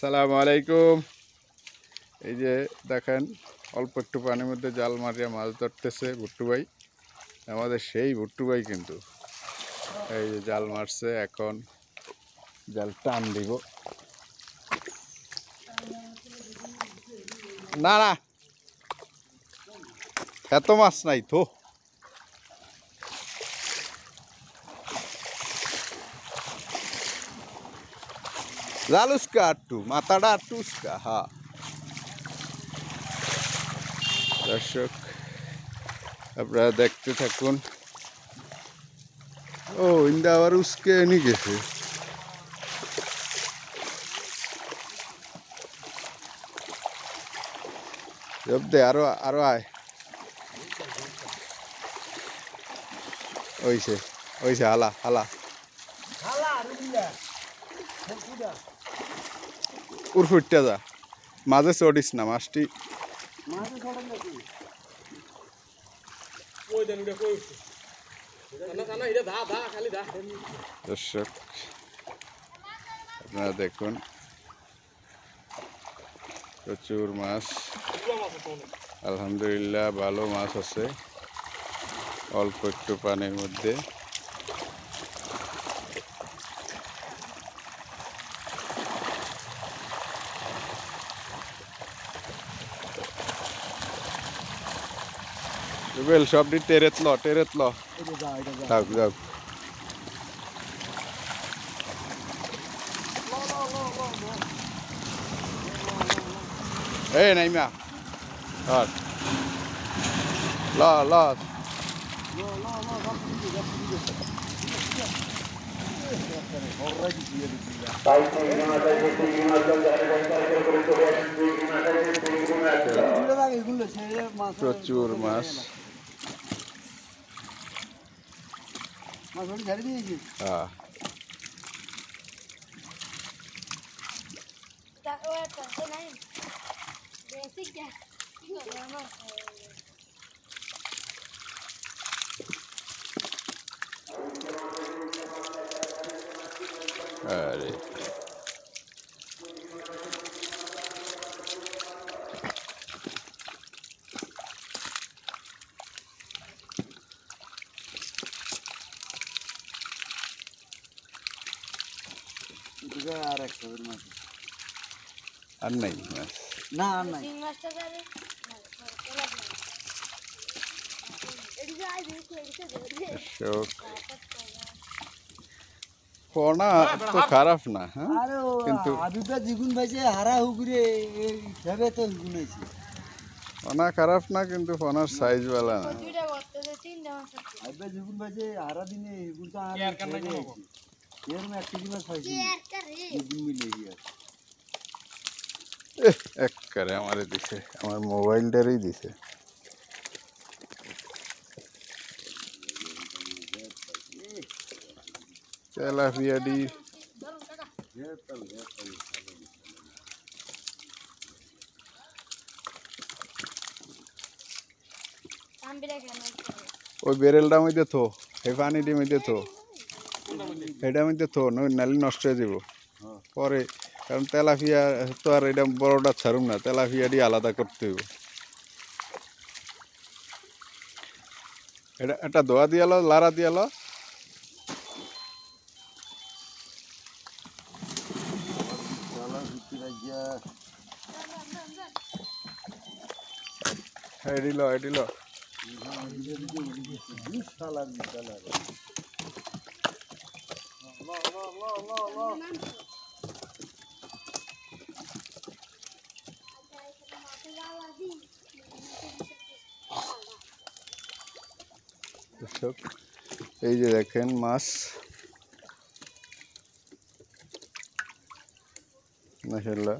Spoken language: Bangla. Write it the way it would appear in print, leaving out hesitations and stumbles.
সালামু আলাইকুম। এই যে দেখেন অল্প একটু পানির মধ্যে জাল মারিয়া মাছ ধরতেছে ভুট্টু ভাই, আমাদের সেই ভুট্টু ভাই। কিন্তু এই যে জাল মারছে, এখন জাল টান দিব। না না, এত মাছ নাই তো। জাল উস্কা আটটু, মাথাটা আটটু উস্কা। হ্যাঁ দর্শক, আপনারা দেখতে থাকুন। ও ইন্দা আবার উস্কে নিয়ে গেছে। দে আরো আরো আয়। ওইছে ওইছে, হালা হালা উড়ফুটটা যা, মাঝে চড়িস না মাছটি। দর্শক আপনারা দেখুন, প্রচুর মাছ, আলহামদুলিল্লাহ ভালো মাছ আছে অল্প একটু পানির মধ্যে। রুবেল সবটি টেরেত ল থাক যাক। এই নাইমা ল ল প্রচুর মাছ। হ্যাঁ আরে আর নাই মাছ, না আর নাই। পোনা তো খারাপ না, হ্যাঁ কিন্তু আদুটা দ্বিগুণ ভাইছে হারা হুগুরে হিসাবে তো হুগুন হয়েছে। পোনা খারাপ না, কিন্তু পোনার সাইজ বেলা না। আদুটা দ্বিগুণ ভাইছে হারা দিনে হুগুন তো আর ছেড়ে হয়েছে। এরকম এক কেজি মাছ হয়েছে দ্বিগুণ মিলে গিয়ে। একবারে আমারে দিছে, আমার মোবাইলটারই দিছে। তেলাপিয়া ডি ওই বেরেলটার মধ্যে থো, এই পানিটির মধ্যে থো, এটার মধ্যে থো, নালি নষ্ট হয়ে যাব পরে। কারণ তেলাপিয়া তো আর এটা বড়টা ছাড়ুম না, তেলাপিয়াটি আলাদা করতে হইব। এটা একটা দোয়া দিয়ালো, লাড়া দিয়ালো। এডিল এডিল এই যে দেখেন মাছ, মাশাআল্লাহ।